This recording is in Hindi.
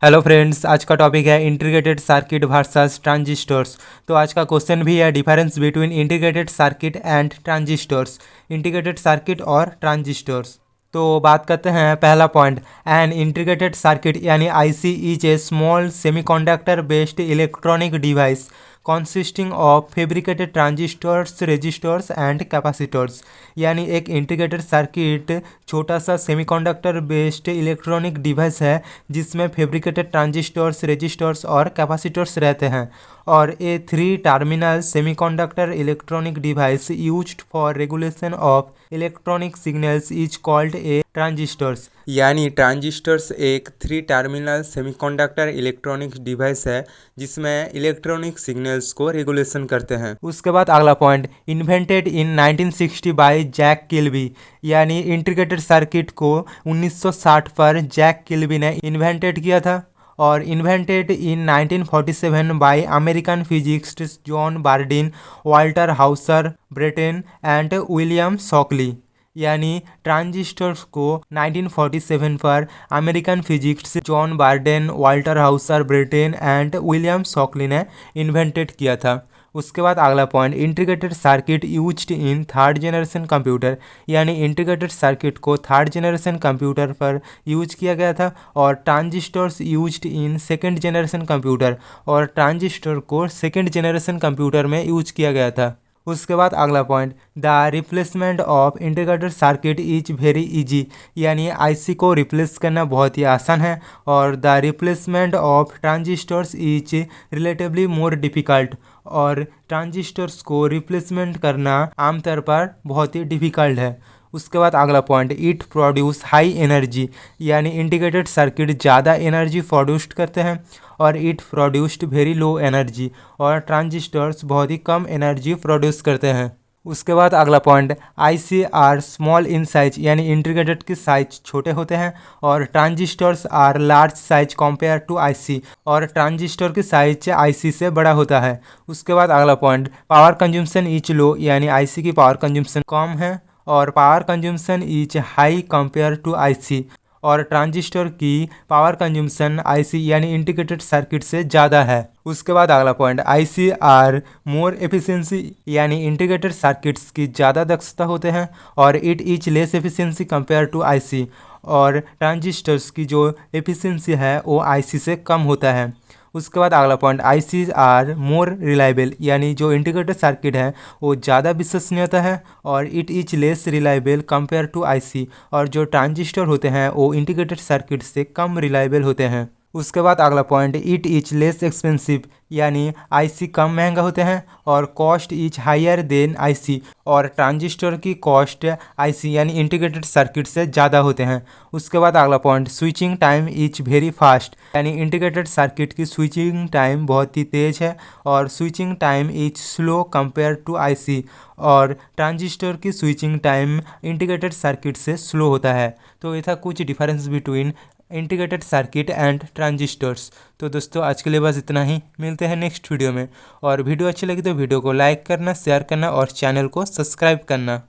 हेलो फ्रेंड्स, आज का टॉपिक है इंटीग्रेटेड सर्किट वर्सेस ट्रांजिस्टर्स। तो आज का क्वेश्चन भी है difference between integrated circuit and transistors, integrated circuit और ट्रांजिस्टर्स। तो बात करते हैं पहला पॉइंट। एन इंटीग्रेटेड सर्किट यानी IC is a small semiconductor based electronic device consisting of fabricated transistors, resistors and capacitors। यानी एक इंटीग्रेटेड सर्किट छोटा सा सेमीकंडक्टर बेस्ड इलेक्ट्रॉनिक डिवाइस है जिसमें फैब्रिकेटेड ट्रांजिस्टर्स, रेजिस्टर्स और कैपेसिटर्स रहते हैं। और ए 3 terminal semiconductor electronic device used for regulation of electronic signals is called a transistors. यानी ट्रांजिस्टर्स एक 3 टर्मिनल सेमीकंडक्टर इलेक्ट्रॉनिक डिवाइस है जिसमें इलेक्ट्रॉनिक सिग्नल्स को रेगुलेशन करते हैं। उसके बाद अगला point, invented in 1960 by Jack Kilby. यानी इंटीग्रेटेड सर्किट को 1960 पर जैक किल्बी ने इन्वेंटेड किया था। और invented in 1947 by American physicist John Bardeen, Walter Houser Brattain and William Shockley. यानी ट्रांजिस्टर्स को 1947 पर American physicist John Bardeen, Walter Houser Brattain and William Shockley ने इन्वेंटेड किया था। उसके बाद अगला point, integrated circuit used in third generation computer. यानी इंटीग्रेटेड सर्किट को थर्ड जनरेशन कंप्यूटर पर यूज किया गया था। और transistors used in second generation computer, और ट्रांजिस्टर को सेकेंड जनरेशन कंप्यूटर में यूज किया गया था। उसके बाद अगला point, the replacement of integrated circuit is very easy. यानी आईसी को रिप्लेस करना बहुत ही आसान है। और the replacement of transistors is relatively more difficult. और ट्रांजिस्टर्स को रिप्लेसमेंट करना आमतौर पर बहुत ही डिफ़िकल्ट है। उसके बाद अगला point, it produce high energy. यानी इंटीग्रेटेड सर्किट ज़्यादा एनर्जी प्रोड्यूस करते हैं। और it produced very low energy. और ट्रांजिस्टर्स बहुत ही कम एनर्जी प्रोड्यूस करते हैं। उसके बाद अगला point, IC are small in size. यानी इंटीग्रेटेड के साइज छोटे होते हैं। और transistors are large size compare to IC. और ट्रांजिस्टर की साइज आईसी से बड़ा होता है। उसके बाद अगला point, power consumption is low. यानी आईसी की पावर कंज्यूमशन कम है। और power consumption is high compare to IC. और ट्रांजिस्टर की पावर कंज्यूमशन आईसी यानी इंटीग्रेटेड सर्किट से ज़्यादा है। उसके बाद अगला point, IC are more efficiency. यानी इंटीग्रेटेड सर्किट्स की ज़्यादा दक्षता होते हैं। और it is less efficiency compare to IC. और ट्रांजिस्टर्स की जो एफिशिएंसी है वो आईसी से कम होता है। उसके बाद अगला point, IC are more reliable. यानी जो इंटीग्रेटेड सर्किट है वो ज़्यादा विश्वसनीयता है। और it is less reliable compare to IC. और जो ट्रांजिस्टर होते हैं वो इंटीग्रेटेड सर्किट से कम रिलायबल होते हैं। उसके बाद अगला point, it is less expensive. यानी आईसी कम महंगा होते हैं। और cost is higher than IC. और ट्रांजिस्टर की कॉस्ट आईसी यानी इंटीग्रेटेड सर्किट से ज़्यादा होते हैं। उसके बाद अगला point, switching time is very fast. यानी इंटीग्रेटेड सर्किट की स्विचिंग टाइम बहुत ही तेज़ है। और switching time is slow compare to IC. और ट्रांजिस्टर की स्विचिंग टाइम इंटीग्रेटेड सर्किट से स्लो होता है। तो ये था कुछ difference between integrated circuit and transistors. तो दोस्तों आज के लिए बस इतना ही, मिलते हैं नेक्स्ट वीडियो में। और वीडियो अच्छी लगी तो वीडियो को लाइक करना, शेयर करना और चैनल को सब्सक्राइब करना।